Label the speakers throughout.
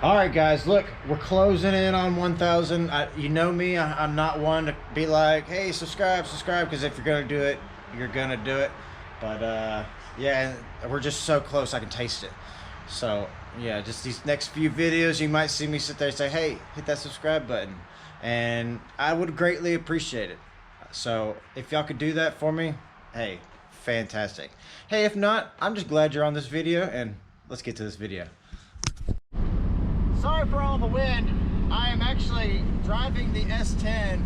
Speaker 1: All right, guys, look, we're closing in on 1,000. You know me, I'm not one to be like, hey, subscribe, because if you're gonna do it, you're gonna do it. But yeah, we're just so close, I can taste it. So yeah, just these next few videos, you might see me sit there and say, hey, hit that subscribe button. And I would greatly appreciate it. So if y'all could do that for me, hey, fantastic. Hey, if not, I'm just glad you're on this video, and let's get to this video. Sorry for all the wind. I am actually driving the S10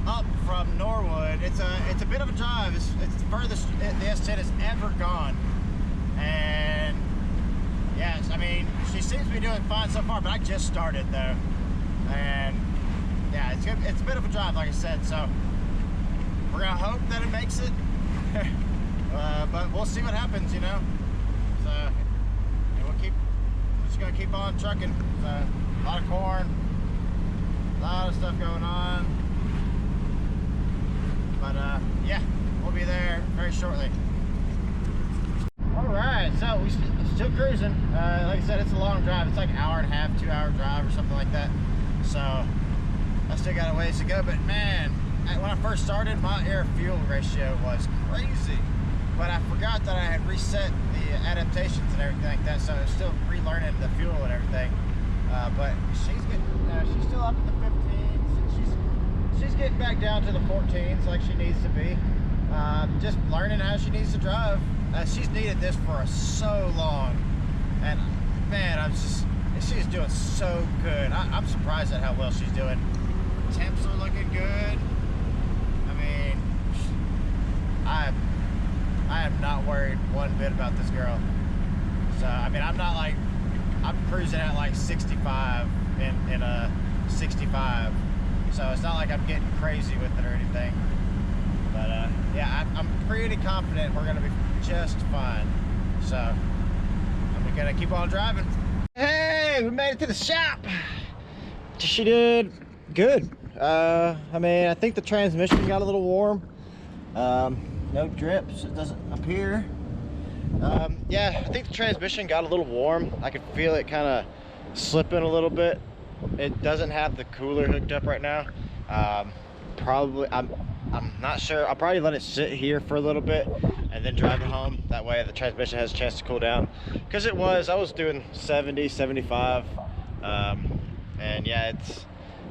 Speaker 1: up from Norwood. It's a bit of a drive. It's the furthest the S10 has ever gone. And yes, I mean, she seems to be doing fine so far, but I just started though. And yeah, it's a bit of a drive, like I said, so we're gonna hope that it makes it. But we'll see what happens, you know. So gonna keep on trucking. A lot of corn, a lot of stuff going on, but yeah, we'll be there very shortly. All right, so we're still cruising. Like I said, it's a long drive. It's like an hour and a half, 2 hour drive or something like that, so I still got a ways to go. But man, when I first started, my air fuel ratio was crazy. But I forgot that I had reset the adaptations and everything like that, so it's still relearning the fuel and everything. But she's getting, she's still up in the 15s. She's getting back down to the 14s like she needs to be. Just learning how she needs to drive. She's needed this for so long, and man, she's doing so good. I'm surprised at how well she's doing. Temps are looking good. I mean, I am not worried one bit about this girl. So, I mean, I'm cruising at like 65 in a 65. So it's not like I'm getting crazy with it or anything. But yeah, I'm pretty confident we're gonna be just fine. So I'm gonna keep on driving. Hey, we made it to the shop. She did good. I mean, I think the transmission got a little warm. No drips, it doesn't appear. Yeah, I think the transmission got a little warm. I could feel it kind of slipping a little bit. It doesn't have the cooler hooked up right now. Probably, I'm not sure. I'll probably let it sit here for a little bit and then drive it home. That way the transmission has a chance to cool down. Because I was doing 70, 75. And yeah,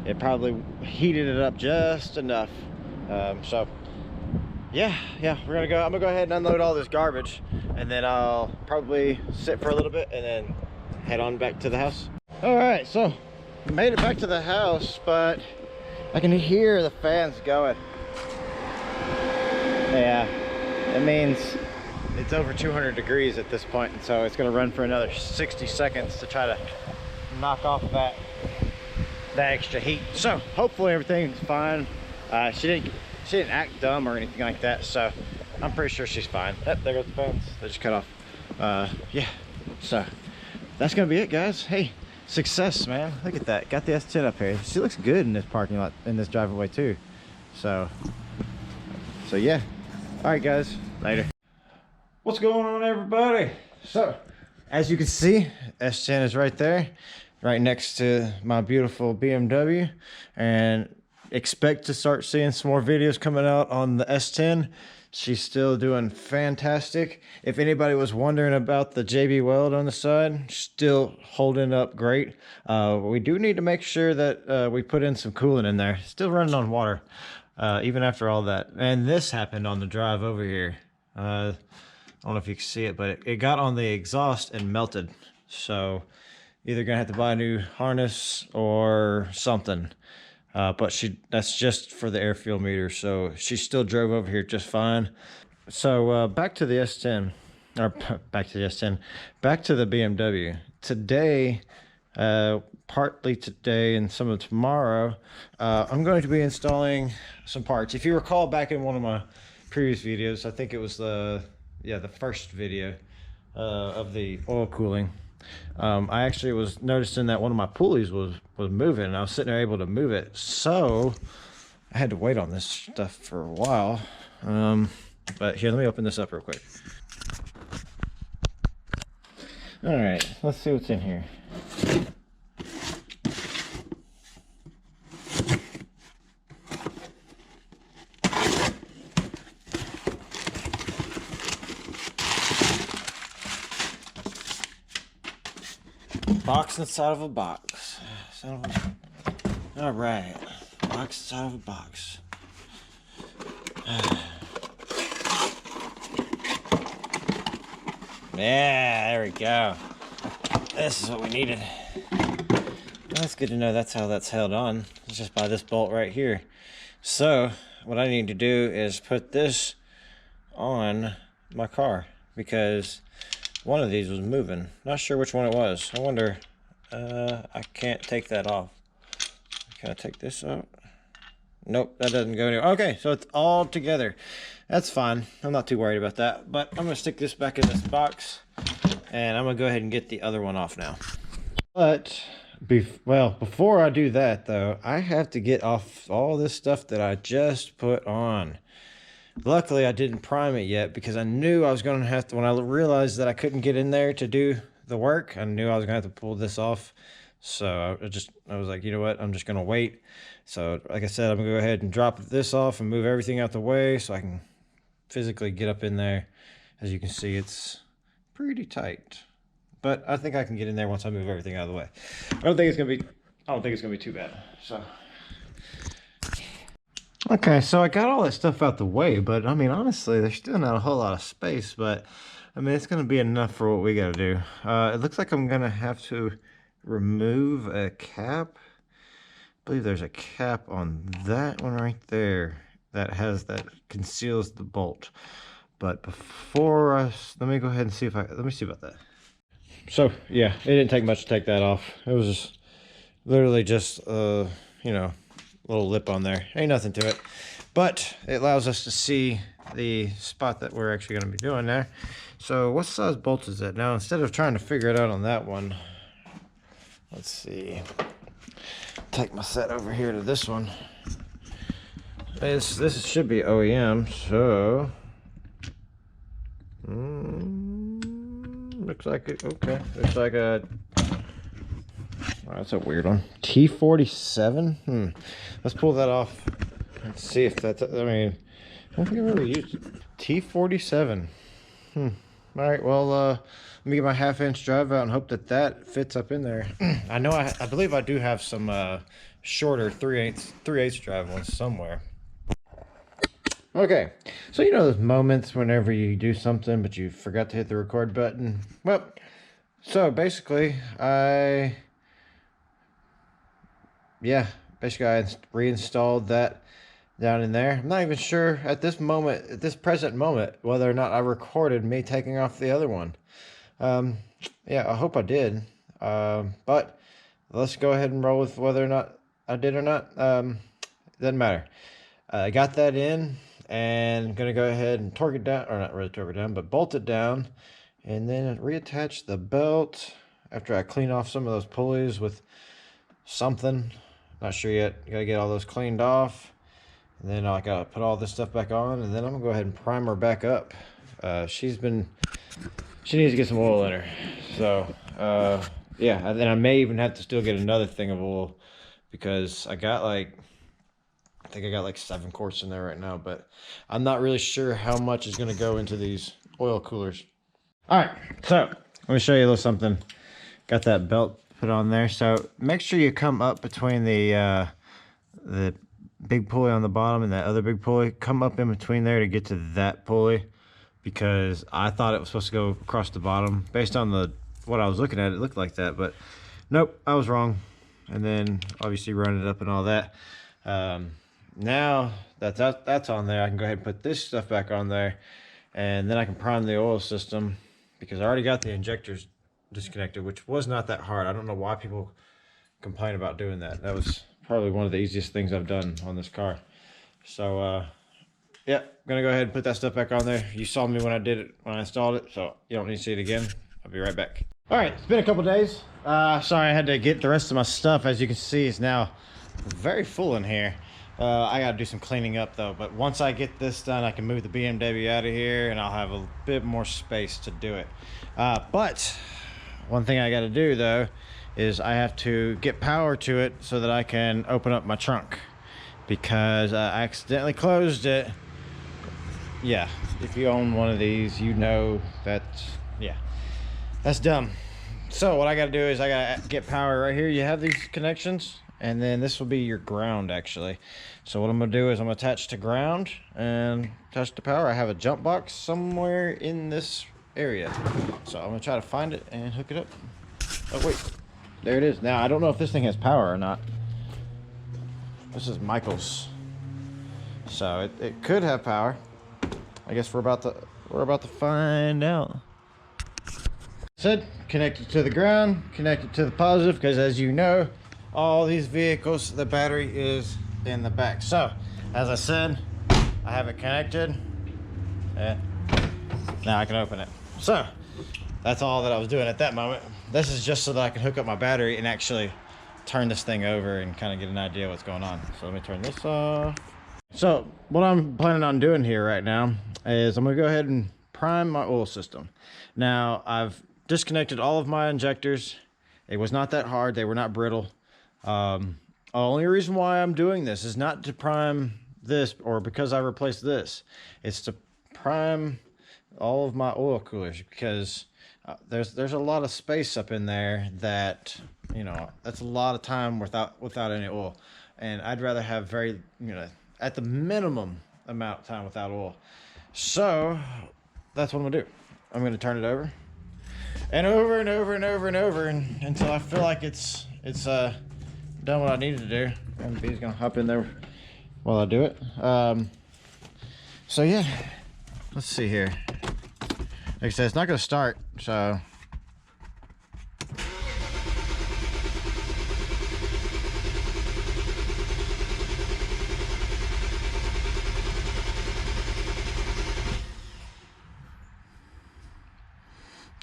Speaker 1: it probably heated it up just enough. So yeah, we're gonna go. I'm gonna go ahead and unload all this garbage, and then I'll probably sit for a little bit and then head on back to the house. All right, so I made it back to the house, but I can hear the fans going. Yeah, it means it's over 200 degrees at this point, and so it's gonna run for another 60 seconds to try to knock off that extra heat. So hopefully everything's fine. She didn't act dumb or anything like that, so I'm pretty sure she's fine. Yep, there goes the fans. They just cut off. Yeah, so that's gonna be it, guys. Hey, success, man. Look at that. Got the S10 up here. She looks good in this parking lot, in this driveway too. So yeah. All right, guys. Later. What's going on, everybody? So, as you can see, S10 is right there, right next to my beautiful BMW, and expect to start seeing some more videos coming out on the S10. She's still doing fantastic. If anybody was wondering about the JB Weld on the side, still holding up great. We do need to make sure that we put in some coolant in there. Still running on water, even after all that. And this happened on the drive over here. I don't know if you can see it, but it got on the exhaust and melted. So either gonna have to buy a new harness or something. But that's just for the air fuel meter, so she still drove over here just fine. So back to the S10, or back to the S10, back to the BMW. Today, partly today and some of tomorrow, I'm going to be installing some parts. If you recall back in one of my previous videos, I think it was the first video of the oil cooling. I actually was noticing that one of my pulleys was moving, and I was sitting there able to move it, so I had to wait on this stuff for a while. But here, let me open this up real quick. All right, let's see what's in here. Box inside of a box. All right, box inside of a box. Yeah, there we go. This is what we needed. That's good to know. That's how that's held on. It's just by this bolt right here. So what I need to do is put this on my car because one of these was moving. Not sure which one it was. I wonder. I can't take that off. Can I take this out? Nope, that doesn't go anywhere. Okay, so it's all together. That's fine. I'm not too worried about that. But I'm gonna stick this back in this box, and I'm gonna go ahead and get the other one off now. But before I do that though, I have to get off all this stuff that I just put on. Luckily, I didn't prime it yet because I knew I was going to have to, when I realized that I couldn't get in there to do the work, I knew I was going to have to pull this off. So I was like, you know what, I'm just going to wait. So like I said, I'm going to go ahead and drop this off and move everything out the way so I can physically get up in there. As you can see, it's pretty tight. But I think I can get in there once I move everything out of the way. I don't think it's going to be too bad. So okay, so I got all that stuff out the way, but I mean, honestly, there's still not a whole lot of space, but I mean, it's going to be enough for what we got to do. It looks like I'm going to have to remove a cap. I believe there's a cap on that one right there that conceals the bolt. But before let me go ahead and see let me see about that. So yeah, it didn't take much to take that off. It was just literally just, you know, little lip on there. Ain't nothing to it, but it allows us to see the spot that we're actually going to be doing there. So what size bolt is that? Now, instead of trying to figure it out on that one, let's see. Take my set over here to this one. This should be OEM, so looks like it. Okay, looks like a. Oh, that's a weird one. T47. Let's pull that off and see if that's. I mean, I don't think I've ever used it. T47. All right. Well, let me get my 1/2-inch drive out and hope that fits up in there. I know. I believe I do have some shorter 3/8 drive ones somewhere. Okay. So you know those moments whenever you do something but you forgot to hit the record button. Well, so basically I reinstalled that down in there. I'm not even sure at this present moment, whether or not I recorded me taking off the other one. Yeah, I hope I did. But let's go ahead and roll with whether or not I did or not. Doesn't matter. I got that in and I'm gonna go ahead and torque it down, or not really torque it down, but bolt it down, and then reattach the belt after I clean off some of those pulleys with something. Not sure yet. Gotta get all those cleaned off, and then I gotta put all this stuff back on, and then I'm gonna go ahead and prime her back up. She needs to get some oil in her. So yeah, and then I may even have to still get another thing of oil because I think I got like 7 quarts in there right now, but I'm not really sure how much is gonna go into these oil coolers. All right, so let me show you a little something. Got that belt put on there. So make sure you come up between the big pulley on the bottom and that other big pulley. Come up in between there to get to that pulley, because I thought it was supposed to go across the bottom. Based on what I was looking at, it looked like that, but nope, I was wrong. And then obviously run it up and all that. Now that's on there, I can go ahead and put this stuff back on there, and then I can prime the oil system, because I already got the injectors disconnected, which was not that hard. I don't know why people complain about doing that. That was probably one of the easiest things I've done on this car. So yeah, I'm gonna go ahead and put that stuff back on there. You saw me when I did it, when I installed it, so you don't need to see it again. I'll be right back. All right, it's been a couple days. Sorry, I had to get the rest of my stuff. As you can see, it's now very full in here. I gotta do some cleaning up though, but once I get this done, I can move the BMW out of here and I'll have a bit more space to do it. But one thing I gotta do though is I have to get power to it so that I can open up my trunk, because I accidentally closed it. Yeah, if you own one of these, you know that, yeah, that's dumb. So what I got to do is I got to get power right here. You have these connections, and then this will be your ground actually. So what I'm going to do is I'm going to attach to ground and attach to power. I have a jump box somewhere in this area. So I'm going to try to find it and hook it up. Oh wait, there it is. Now I don't know if this thing has power or not. This is Michael's. So it could have power. I guess we're about to find out. Said connect it to the ground, connect it to the positive, because as you know, all these vehicles, the battery is in the back. So as I said, I have it connected, and now I can open it. So that's all that I was doing at that moment. This is just so that I can hook up my battery and actually turn this thing over and kind of get an idea of what's going on. So let me turn this off. So what I'm planning on doing here right now is I'm going to go ahead and prime my oil system. Now I've disconnected all of my injectors. It was not that hard. They were not brittle. Only reason why I'm doing this is not to prime this or because I replaced this. It's to prime all of my oil coolers, because there's a lot of space up in there that, you know, that's a lot of time without any oil, and I'd rather have very, you know, at the minimum amount of time without oil. So that's what I'm gonna do. I'm gonna turn it over and over and over and over and over until I feel like it's done what I needed to do. And B's gonna hop in there while I do it. So yeah, let's see here. Like I said, it's not gonna start, so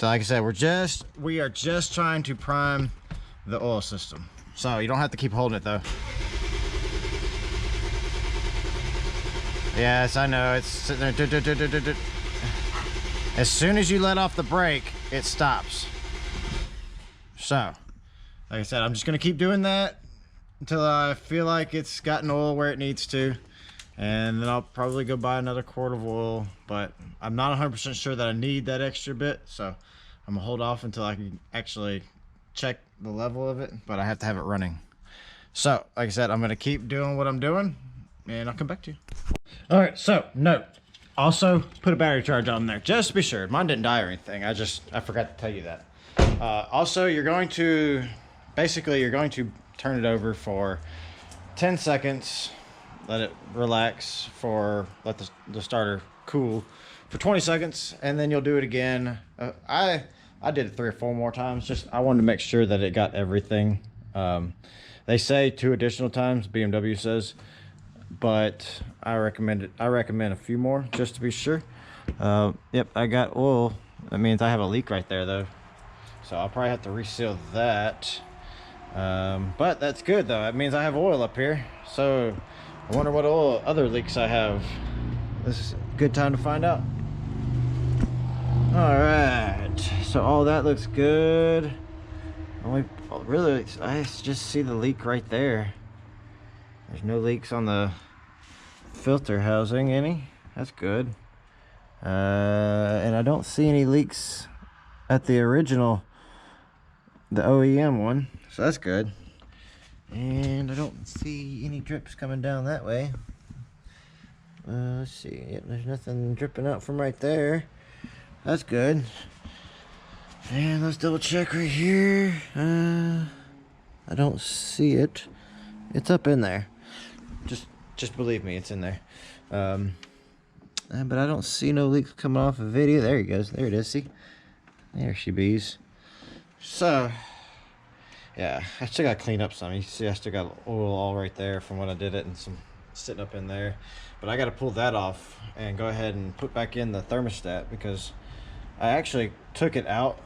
Speaker 1: like I said, we are just trying to prime the oil system. So you don't have to keep holding it though. Yes, I know, it's sitting there. As soon as you let off the brake, it stops. So, like I said, I'm just gonna keep doing that until I feel like it's gotten oil where it needs to. And then I'll probably go buy another quart of oil, but I'm not 100% sure that I need that extra bit, so I'm gonna hold off until I can actually check the level of it, but I have to have it running. So, like I said, I'm gonna keep doing what I'm doing, and I'll come back to you. All right, so note, also put a battery charge on there, just to be sure. Mine didn't die or anything, I forgot to tell you that. Also, you're going to turn it over for 10 seconds, let it relax let the starter cool for 20 seconds, and then you'll do it again. I did it 3 or 4 more times. I wanted to make sure that it got everything. They say 2 additional times, BMW says, but I recommend a few more just to be sure. Yep, I got oil. That means I have a leak right there though, so I'll probably have to reseal that. But that's good though. That means I have oil up here. So I wonder what other leaks I have. This is a good time to find out. All right, so all that looks good. I just see the leak right there. There's no leaks on the filter housing any. That's good. And I don't see any leaks at the original, the OEM one, so that's good. And I don't see any drips coming down that way. Let's see. Yep, there's nothing dripping out from right there. That's good. And let's double check right here. I don't see it. It's up in there. Just believe me, it's in there. But I don't see no leaks coming off of video. There he goes. There it is. See? There she bees. So, yeah, I still got to clean up some. You see I still got oil all right there from when I did it, and some sitting up in there. But I got to pull that off and go ahead and put back in the thermostat, because I actually took it out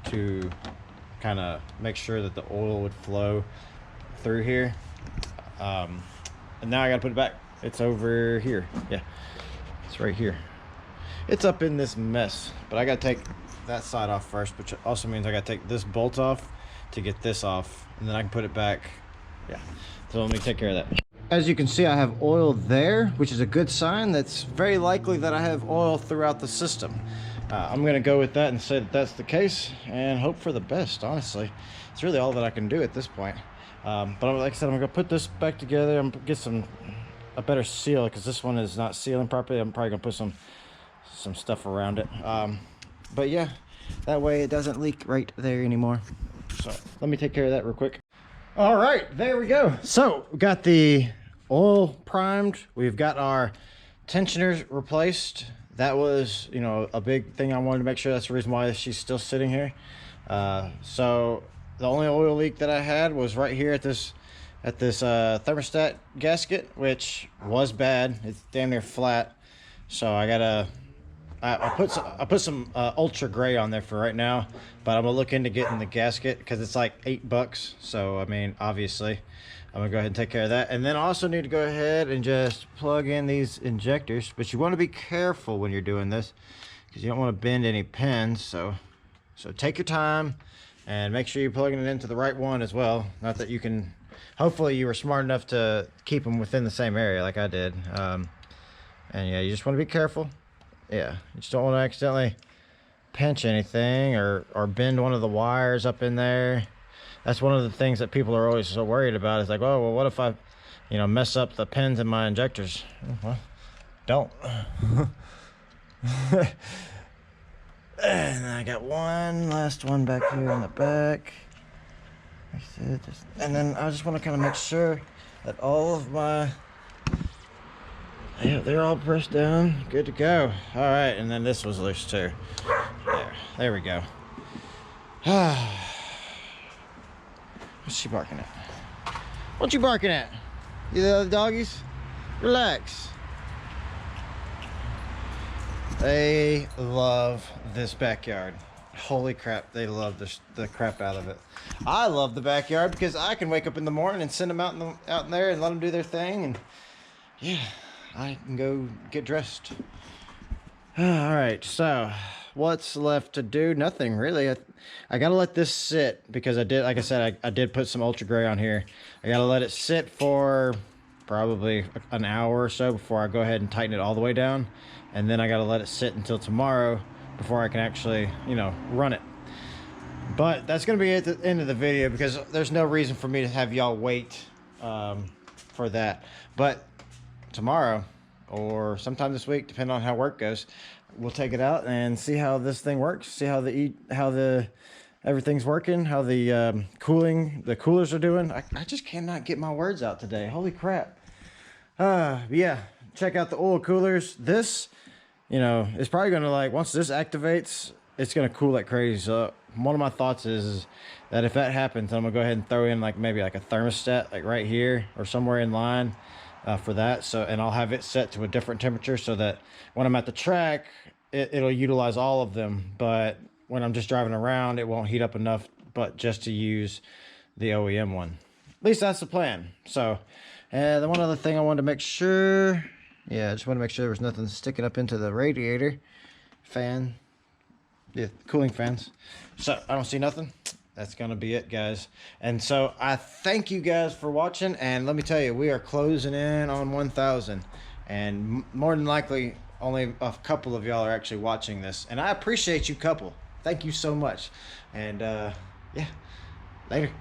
Speaker 1: to kind of make sure that the oil would flow through here. And now I got to put it back. It's over here. Yeah, it's right here. It's up in this mess, but I got to take that side off first, which also means I got to take this bolt off to get this off, and then I can put it back. Yeah, so let me take care of that. As you can see, I have oil there, which is a good sign. That's very likely that I have oil throughout the system. I'm gonna go with that and say that that's the case and hope for the best. Honestly, it's really all that I can do at this point. But like I said, I'm gonna put this back together. I'm gonna get a better seal, because this one is not sealing properly. I'm probably gonna put some stuff around it. But yeah, that way it doesn't leak right there anymore. So let me take care of that real quick. All right, there we go. So we got the oil primed. We've got our tensioners replaced. That was, you know, a big thing. I wanted to make sure. That's the reason why she's still sitting here. So the only oil leak that I had was right here at this thermostat gasket, which was bad. It's damn near flat. So I put some ultra gray on there for right now, but I'm gonna look into getting the gasket because it's like $8. So I mean, obviously I'm gonna go ahead and take care of that. And then I also need to go ahead and just plug in these injectors, but you want to be careful when you're doing this because you don't want to bend any pins. So take your time and make sure you're plugging it into the right one as well. Not that you can, hopefully you were smart enough to keep them within the same area like I did. And yeah, you just want to be careful. Yeah, you just don't want to accidentally pinch anything or bend one of the wires up in there. That's one of the things that people are always so worried about. Is like, oh, well, what if I, you know, mess up the pins in my injectors? Well, don't. And I got one last one back here in the back. And then I just want to kind of make sure that all of my, yeah, they're all pressed down, good to go. All right, and then this was loose too. There we go. What's she barking at? What you barking at? You the other doggies? Relax. They love this backyard. Holy crap, they love the crap out of it. I love the backyard because I can wake up in the morning and send them out in there and let them do their thing, and yeah, I can go get dressed. All right, so what's left to do? Nothing really. I gotta let this sit because I did, like I said, I did put some ultra gray on here. I gotta let it sit for probably an hour or so before I go ahead and tighten it all the way down, and then I gotta let it sit until tomorrow before I can actually, you know, run it. But that's gonna be at the end of the video because there's no reason for me to have y'all wait for that. But tomorrow or sometime this week, depending on how work goes, we'll take it out and see how this thing works, see how everything's working, how the coolers are doing. I just cannot get my words out today. Holy crap. Yeah, check out the oil coolers. This, you know, it's probably gonna, like, once this activates, it's gonna cool like crazy. So one of my thoughts is that if that happens, I'm gonna go ahead and throw in like maybe like a thermostat like right here or somewhere in line for that. So, and I'll have it set to a different temperature so that when I'm at the track, it'll utilize all of them. But when I'm just driving around, it won't heat up enough, but just to use the OEM one. At least that's the plan. So, and the one other thing I wanted to make sure, yeah, I just want to make sure there was nothing sticking up into the radiator fan, yeah, cooling fans. So I don't see nothing. That's gonna be it, guys. And so I thank you guys for watching, and let me tell you, we are closing in on 1,000, and more than likely only a couple of y'all are actually watching this, and I appreciate you couple. Thank you so much. And yeah, later.